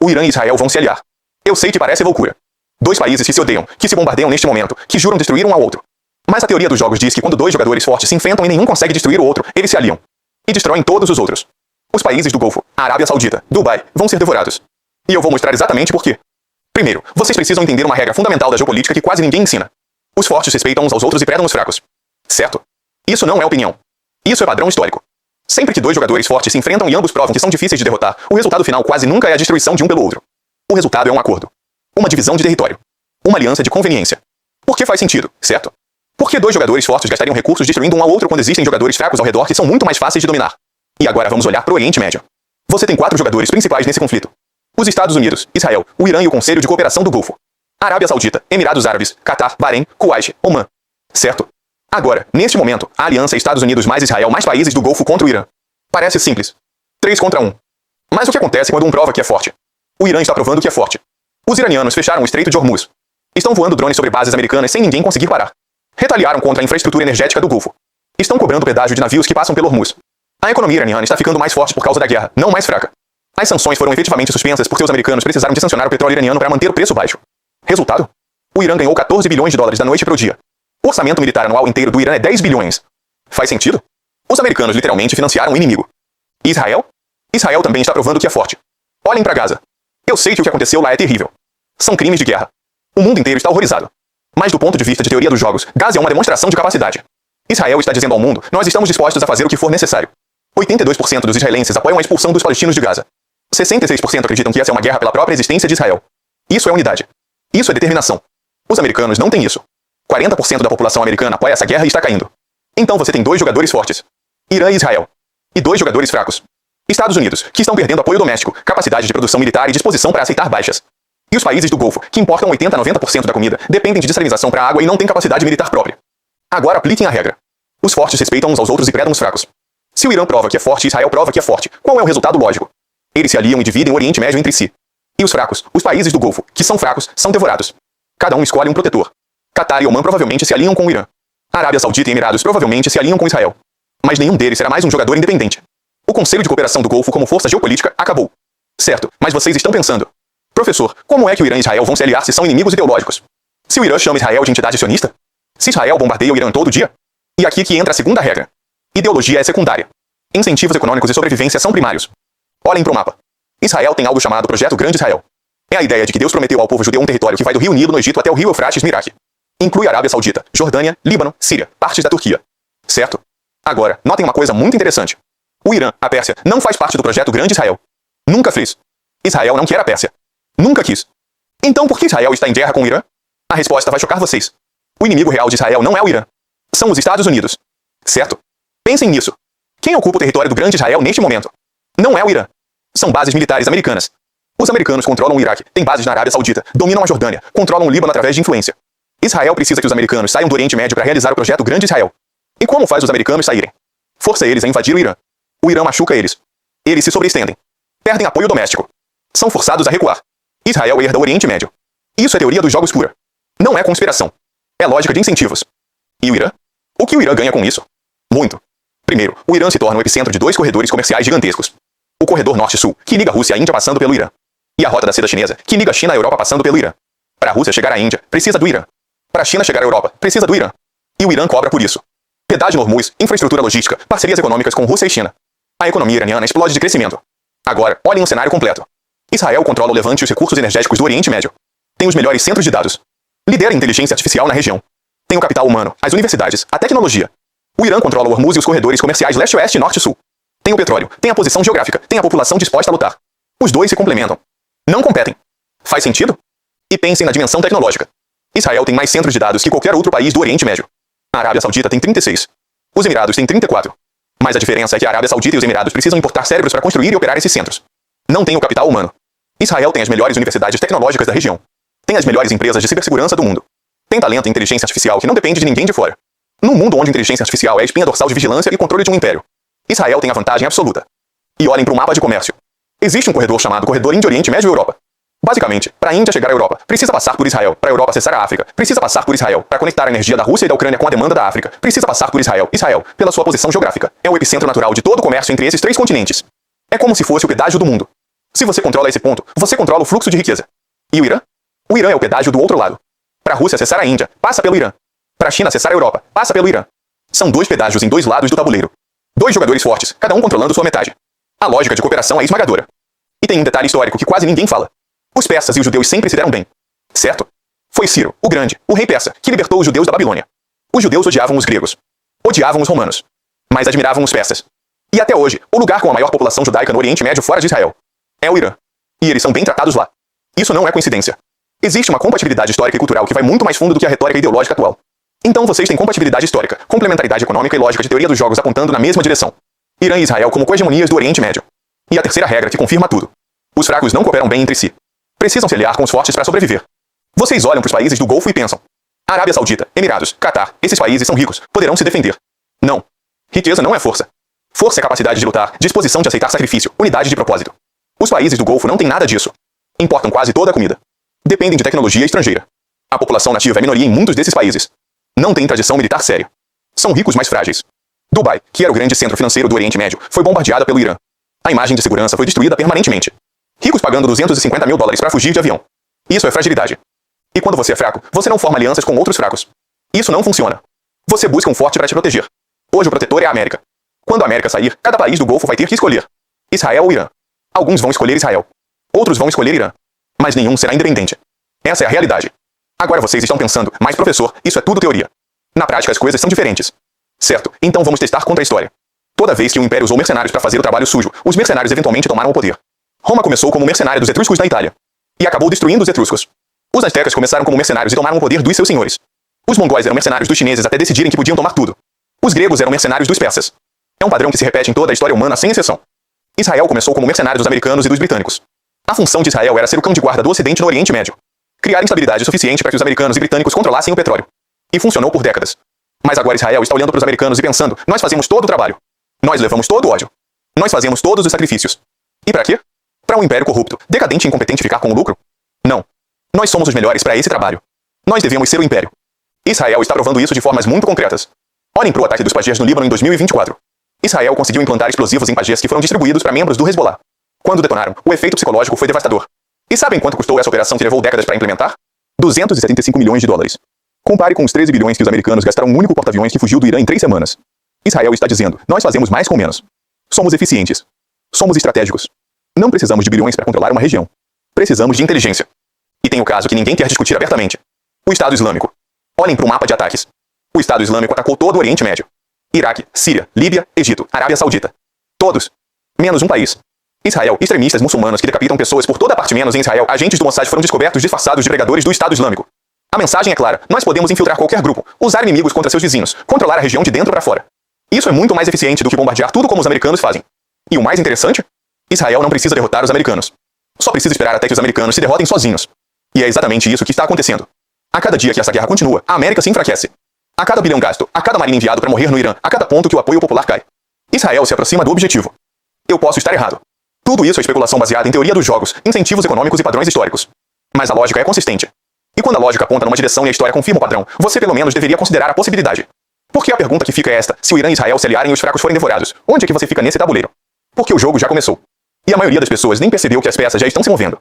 O Irã e Israel vão se aliar. Eu sei que parece loucura. Dois países que se odeiam, que se bombardeiam neste momento, que juram destruir um ao outro. Mas a teoria dos jogos diz que quando dois jogadores fortes se enfrentam e nenhum consegue destruir o outro, eles se aliam. E destroem todos os outros. Os países do Golfo, a Arábia Saudita, Dubai, vão ser devorados. E eu vou mostrar exatamente por quê. Primeiro, vocês precisam entender uma regra fundamental da geopolítica que quase ninguém ensina. Os fortes respeitam uns aos outros e predam os fracos. Certo? Isso não é opinião. Isso é padrão histórico. Sempre que dois jogadores fortes se enfrentam e ambos provam que são difíceis de derrotar, o resultado final quase nunca é a destruição de um pelo outro. O resultado é um acordo. Uma divisão de território. Uma aliança de conveniência. Por que faz sentido, certo? Porque dois jogadores fortes gastariam recursos destruindo um ao outro quando existem jogadores fracos ao redor que são muito mais fáceis de dominar. E agora vamos olhar para o Oriente Médio. Você tem 4 jogadores principais nesse conflito. Os Estados Unidos, Israel, o Irã e o Conselho de Cooperação do Golfo. Arábia Saudita, Emirados Árabes, Catar, Bahrein, Kuwait, Oman. Certo? Agora, neste momento, a aliança Estados Unidos mais Israel mais países do Golfo contra o Irã. Parece simples. 3 contra 1. Mas o que acontece quando um prova que é forte? O Irã está provando que é forte. Os iranianos fecharam o Estreito de Hormuz. Estão voando drones sobre bases americanas sem ninguém conseguir parar. Retaliaram contra a infraestrutura energética do Golfo. Estão cobrando pedágio de navios que passam pelo Hormuz. A economia iraniana está ficando mais forte por causa da guerra, não mais fraca. As sanções foram efetivamente suspensas porque os americanos precisaram de sancionar o petróleo iraniano para manter o preço baixo. Resultado? O Irã ganhou 14 bilhões de dólares da noite para o dia. O orçamento militar anual inteiro do Irã é 10 bilhões. Faz sentido? Os americanos literalmente financiaram o inimigo. E Israel? Israel também está provando que é forte. Olhem para Gaza. Eu sei que o que aconteceu lá é terrível. São crimes de guerra. O mundo inteiro está horrorizado. Mas do ponto de vista de teoria dos jogos, Gaza é uma demonstração de capacidade. Israel está dizendo ao mundo, nós estamos dispostos a fazer o que for necessário. 82% dos israelenses apoiam a expulsão dos palestinos de Gaza. 66% acreditam que essa é uma guerra pela própria existência de Israel. Isso é unidade. Isso é determinação. Os americanos não têm isso. 40% da população americana apoia essa guerra e está caindo. Então você tem 2 jogadores fortes. Irã e Israel. E 2 jogadores fracos. Estados Unidos, que estão perdendo apoio doméstico, capacidade de produção militar e disposição para aceitar baixas. E os países do Golfo, que importam 80 a 90% da comida, dependem de dessalinização para água e não têm capacidade militar própria. Agora apliquem a regra. Os fortes respeitam uns aos outros e predam os fracos. Se o Irã prova que é forte e Israel prova que é forte, qual é o resultado lógico? Eles se aliam e dividem o Oriente Médio entre si. E os fracos, os países do Golfo, que são fracos, são devorados. Cada um escolhe um protetor. Catar e Oman provavelmente se aliam com o Irã. Arábia Saudita e Emirados provavelmente se aliam com Israel. Mas nenhum deles será mais um jogador independente. O Conselho de Cooperação do Golfo como força geopolítica acabou. Certo, mas vocês estão pensando. Professor, como é que o Irã e Israel vão se aliar se são inimigos ideológicos? Se o Irã chama Israel de entidade sionista? Se Israel bombardeia o Irã todo dia? E aqui que entra a segunda regra. Ideologia é secundária. Incentivos econômicos e sobrevivência são primários. Olhem para o mapa. Israel tem algo chamado Projeto Grande Israel. É a ideia de que Deus prometeu ao povo judeu um território que vai do rio Nilo no Egito até o rio Eufrates no Iraque. Inclui a Arábia Saudita, Jordânia, Líbano, Síria, partes da Turquia. Certo? Agora, notem uma coisa muito interessante. O Irã, a Pérsia, não faz parte do Projeto Grande Israel. Nunca fez. Israel não quer a Pérsia. Nunca quis. Então por que Israel está em guerra com o Irã? A resposta vai chocar vocês. O inimigo real de Israel não é o Irã. São os Estados Unidos. Certo? Pensem nisso. Quem ocupa o território do Grande Israel neste momento? Não é o Irã. São bases militares americanas. Os americanos controlam o Iraque, têm bases na Arábia Saudita, dominam a Jordânia, controlam o Líbano através de influência. Israel precisa que os americanos saiam do Oriente Médio para realizar o Projeto Grande Israel. E como faz os americanos saírem? Força eles a invadir o Irã. O Irã machuca eles. Eles se sobreestendem. Perdem apoio doméstico. São forçados a recuar. Israel herda o Oriente Médio. Isso é teoria dos jogos pura. Não é conspiração. É lógica de incentivos. E o Irã? O que o Irã ganha com isso? Muito. Primeiro, o Irã se torna o epicentro de 2 corredores comerciais gigantescos. O corredor Norte-Sul, que liga a Rússia à Índia passando pelo Irã. E a rota da seda chinesa, que liga a China à Europa passando pelo Irã. Para a Rússia chegar à Índia, precisa do Irã. Para a China chegar à Europa, precisa do Irã. E o Irã cobra por isso. Pedágio no Hormuz, infraestrutura logística, parcerias econômicas com Rússia e China. A economia iraniana explode de crescimento. Agora, olhem o cenário completo. Israel controla o levante e os recursos energéticos do Oriente Médio. Tem os melhores centros de dados. Lidera a inteligência artificial na região. Tem o capital humano, as universidades, a tecnologia. O Irã controla o Hormuz e os corredores comerciais leste-oeste e norte-sul. Tem o petróleo, tem a posição geográfica, tem a população disposta a lutar. Os dois se complementam. Não competem. Faz sentido? E pensem na dimensão tecnológica. Israel tem mais centros de dados que qualquer outro país do Oriente Médio. A Arábia Saudita tem 36. Os Emirados têm 34. Mas a diferença é que a Arábia Saudita e os Emirados precisam importar cérebros para construir e operar esses centros. Não tem o capital humano. Israel tem as melhores universidades tecnológicas da região. Tem as melhores empresas de cibersegurança do mundo. Tem talento e inteligência artificial que não depende de ninguém de fora. Num mundo onde inteligência artificial é a espinha dorsal de vigilância e controle de um império, Israel tem a vantagem absoluta. E olhem para o mapa de comércio. Existe um corredor chamado Corredor Índia-Oriente Médio-Europa. Basicamente, para a Índia chegar à Europa, precisa passar por Israel. Para a Europa acessar a África, precisa passar por Israel. Para conectar a energia da Rússia e da Ucrânia com a demanda da África, precisa passar por Israel. Israel, pela sua posição geográfica, é o epicentro natural de todo o comércio entre esses 3 continentes. É como se fosse o pedágio do mundo. Se você controla esse ponto, você controla o fluxo de riqueza. E o Irã? O Irã é o pedágio do outro lado. Para a Rússia acessar a Índia, passa pelo Irã. Para a China acessar a Europa, passa pelo Irã. São dois pedágios em dois lados do tabuleiro. Dois jogadores fortes, cada um controlando sua metade. A lógica de cooperação é esmagadora. E tem um detalhe histórico que quase ninguém fala. Os persas e os judeus sempre se deram bem. Certo? Foi Ciro, o Grande, o rei persa, que libertou os judeus da Babilônia. Os judeus odiavam os gregos. Odiavam os romanos. Mas admiravam os persas. E até hoje, o lugar com a maior população judaica no Oriente Médio fora de Israel é o Irã. E eles são bem tratados lá. Isso não é coincidência. Existe uma compatibilidade histórica e cultural que vai muito mais fundo do que a retórica ideológica atual. Então vocês têm compatibilidade histórica, complementaridade econômica e lógica de teoria dos jogos apontando na mesma direção. Irã e Israel como cohegemonias do Oriente Médio. E a terceira regra que confirma tudo. Os fracos não cooperam bem entre si. Precisam se aliar com os fortes para sobreviver. Vocês olham para os países do Golfo e pensam: Arábia Saudita, Emirados, Catar, esses países são ricos, poderão se defender. Não. Riqueza não é força. Força é capacidade de lutar, disposição de aceitar sacrifício, unidade de propósito. Os países do Golfo não têm nada disso. Importam quase toda a comida. Dependem de tecnologia estrangeira. A população nativa é minoria em muitos desses países. Não tem tradição militar séria. São ricos mais frágeis. Dubai, que era o grande centro financeiro do Oriente Médio, foi bombardeada pelo Irã. A imagem de segurança foi destruída permanentemente. Ricos pagando 250 mil dólares para fugir de avião. Isso é fragilidade. E quando você é fraco, você não forma alianças com outros fracos. Isso não funciona. Você busca um forte para te proteger. Hoje o protetor é a América. Quando a América sair, cada país do Golfo vai ter que escolher: Israel ou Irã. Alguns vão escolher Israel. Outros vão escolher Irã. Mas nenhum será independente. Essa é a realidade. Agora vocês estão pensando: mas professor, isso é tudo teoria. Na prática as coisas são diferentes. Certo, então vamos testar contra a história. Toda vez que o Império usou mercenários para fazer o trabalho sujo, os mercenários eventualmente tomaram o poder. Roma começou como mercenária dos etruscos da Itália. E acabou destruindo os etruscos. Os astecas começaram como mercenários e tomaram o poder dos seus senhores. Os mongóis eram mercenários dos chineses até decidirem que podiam tomar tudo. Os gregos eram mercenários dos persas. É um padrão que se repete em toda a história humana sem exceção. Israel começou como mercenário dos americanos e dos britânicos. A função de Israel era ser o cão de guarda do Ocidente no Oriente Médio. Criar instabilidade suficiente para que os americanos e britânicos controlassem o petróleo. E funcionou por décadas. Mas agora Israel está olhando para os americanos e pensando: nós fazemos todo o trabalho. Nós levamos todo o ódio. Nós fazemos todos os sacrifícios. E para quê? Para um império corrupto, decadente e incompetente ficar com o lucro? Não. Nós somos os melhores para esse trabalho. Nós devemos ser o império. Israel está provando isso de formas muito concretas. Olhem para o ataque dos pajés no Líbano em 2024. Israel conseguiu implantar explosivos em pajés que foram distribuídos para membros do Hezbollah. Quando detonaram, o efeito psicológico foi devastador. E sabem quanto custou essa operação que levou décadas para implementar? 275 milhões de dólares. Compare com os 13 bilhões que os americanos gastaram um único porta-aviões que fugiu do Irã em 3 semanas. Israel está dizendo: nós fazemos mais com menos. Somos eficientes. Somos estratégicos. Não precisamos de bilhões para controlar uma região. Precisamos de inteligência. E tem o caso que ninguém quer discutir abertamente. O Estado Islâmico. Olhem para o mapa de ataques. O Estado Islâmico atacou todo o Oriente Médio. Iraque, Síria, Líbia, Egito, Arábia Saudita. Todos. Menos um país. Israel, extremistas muçulmanos que decapitam pessoas por toda a parte menos em Israel, agentes do Mossad foram descobertos disfarçados de pregadores do Estado Islâmico. A mensagem é clara: nós podemos infiltrar qualquer grupo, usar inimigos contra seus vizinhos, controlar a região de dentro para fora. Isso é muito mais eficiente do que bombardear tudo como os americanos fazem. E o mais interessante? Israel não precisa derrotar os americanos. Só precisa esperar até que os americanos se derrotem sozinhos. E é exatamente isso que está acontecendo. A cada dia que essa guerra continua, a América se enfraquece. A cada bilhão gasto, a cada marinha enviado para morrer no Irã, a cada ponto que o apoio popular cai. Israel se aproxima do objetivo. Eu posso estar errado. Tudo isso é especulação baseada em teoria dos jogos, incentivos econômicos e padrões históricos. Mas a lógica é consistente. E quando a lógica aponta numa direção e a história confirma o padrão, você pelo menos deveria considerar a possibilidade. Porque a pergunta que fica é esta: se o Irã e Israel se aliarem e os fracos forem devorados, onde é que você fica nesse tabuleiro? Porque o jogo já começou. E a maioria das pessoas nem percebeu que as peças já estão se movendo.